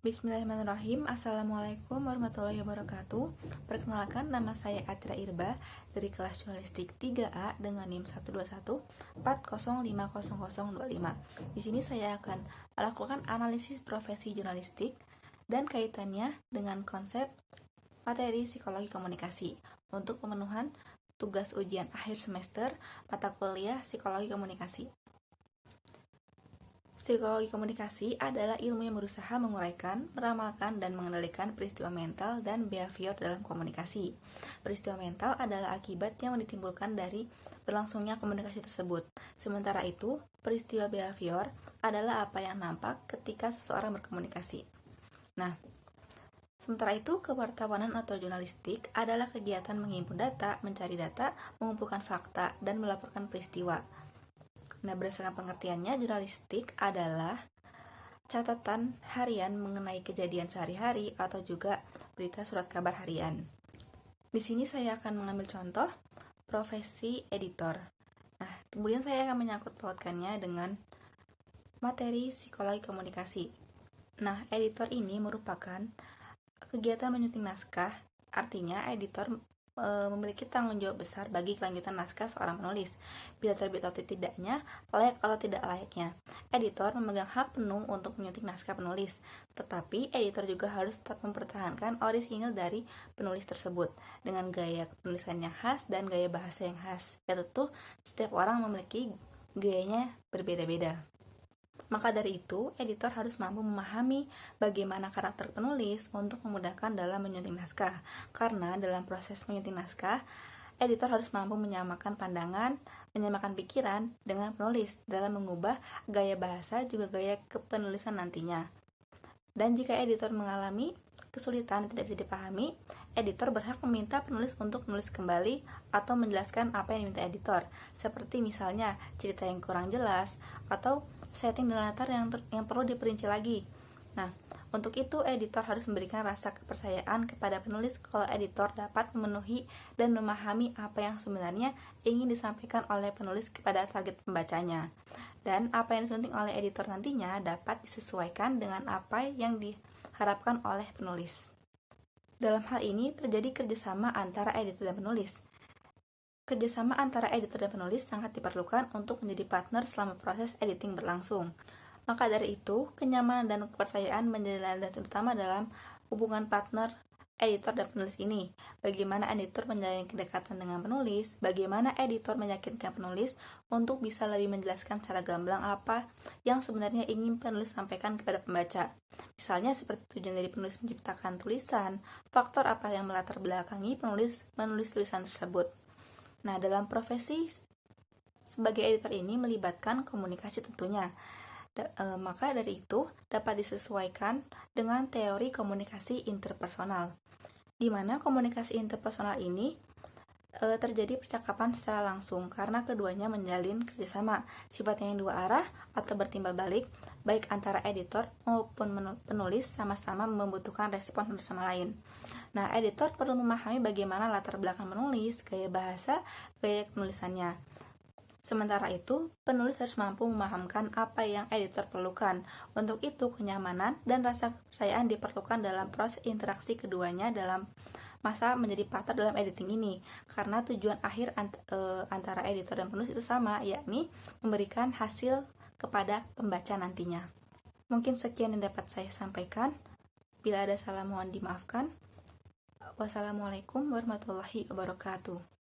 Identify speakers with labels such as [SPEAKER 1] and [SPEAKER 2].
[SPEAKER 1] Bismillahirrahmanirrahim. Assalamualaikum warahmatullahi wabarakatuh. Perkenalkan, nama saya Atira Irba dari kelas jurnalistik 3A dengan NIM 12140500025. Di sini saya akan melakukan analisis profesi jurnalistik dan kaitannya dengan konsep materi psikologi komunikasi untuk pemenuhan tugas ujian akhir semester mata kuliah psikologi komunikasi. Psikologi komunikasi adalah ilmu yang berusaha menguraikan, meramalkan, dan mengendalikan peristiwa mental dan behavior dalam komunikasi. Peristiwa mental adalah akibat yang ditimbulkan dari berlangsungnya komunikasi tersebut. Sementara itu, peristiwa behavior adalah apa yang nampak ketika seseorang berkomunikasi. Nah, sementara itu, kewartawanan atau jurnalistik adalah kegiatan menghimpun data, mencari data, mengumpulkan fakta, dan melaporkan peristiwa. Nah, berdasarkan pengertiannya, jurnalistik adalah catatan harian mengenai kejadian sehari-hari atau juga berita surat kabar harian. Di sini saya akan mengambil contoh profesi editor. Nah, kemudian saya akan menyangkut pautkannya dengan materi psikologi komunikasi. Nah, editor ini merupakan kegiatan menyunting naskah, artinya editor memiliki tanggung jawab besar bagi kelanjutan naskah seorang penulis, bila terbit atau tidaknya, layak atau tidak layaknya. Editor memegang hak penuh untuk menyunting naskah penulis, tetapi editor juga harus tetap mempertahankan orisinil dari penulis tersebut, dengan gaya penulisan yang khas dan gaya bahasa yang khas. Ya tentu, setiap orang memiliki gayanya berbeda-beda. Maka dari itu, editor harus mampu memahami bagaimana karakter penulis untuk memudahkan dalam menyunting naskah. Karena dalam proses menyunting naskah, editor harus mampu menyamakan pandangan, menyamakan pikiran dengan penulis dalam mengubah gaya bahasa juga gaya kepenulisan nantinya. Dan jika editor mengalami kesulitan tidak bisa dipahami, editor berhak meminta penulis untuk menulis kembali atau menjelaskan apa yang diminta editor, seperti misalnya cerita yang kurang jelas atau setting dan latar yang perlu diperinci lagi. Nah, untuk itu editor harus memberikan rasa kepercayaan kepada penulis kalau editor dapat memenuhi dan memahami apa yang sebenarnya ingin disampaikan oleh penulis kepada target pembacanya. Dan apa yang disunting oleh editor nantinya dapat disesuaikan dengan apa yang diharapkan oleh penulis. Dalam hal ini terjadi kerjasama antara editor dan penulis. Kerjasama antara editor dan penulis sangat diperlukan untuk menjadi partner selama proses editing berlangsung. Maka dari itu, kenyamanan dan kepercayaan menjadi landasan utama dalam hubungan partner editor dan penulis ini. Bagaimana editor menjalin kedekatan dengan penulis, bagaimana editor meyakinkan penulis untuk bisa lebih menjelaskan secara gamblang apa yang sebenarnya ingin penulis sampaikan kepada pembaca. Misalnya seperti tujuan dari penulis menciptakan tulisan, faktor apa yang melatar belakangi penulis menulis tulisan tersebut. Nah, dalam profesi sebagai editor ini melibatkan komunikasi tentunya. Maka dari itu dapat disesuaikan dengan teori komunikasi interpersonal, di mana komunikasi interpersonal ini terjadi percakapan secara langsung karena keduanya menjalin kerjasama, sifatnya yang dua arah atau bertimbal balik, baik antara editor maupun penulis sama-sama membutuhkan respon satu sama lain. Nah, editor perlu memahami bagaimana latar belakang penulis, gaya bahasa, gaya penulisannya. Sementara itu, penulis harus mampu memahamkan apa yang editor perlukan. Untuk itu, kenyamanan dan rasa kepercayaan diperlukan dalam proses interaksi keduanya dalam masa menjadi partner dalam editing ini. Karena tujuan akhir antara editor dan penulis itu sama, yakni memberikan hasil kepada pembaca nantinya. Mungkin sekian yang dapat saya sampaikan. Bila ada salah mohon dimaafkan. Wassalamualaikum warahmatullahi wabarakatuh.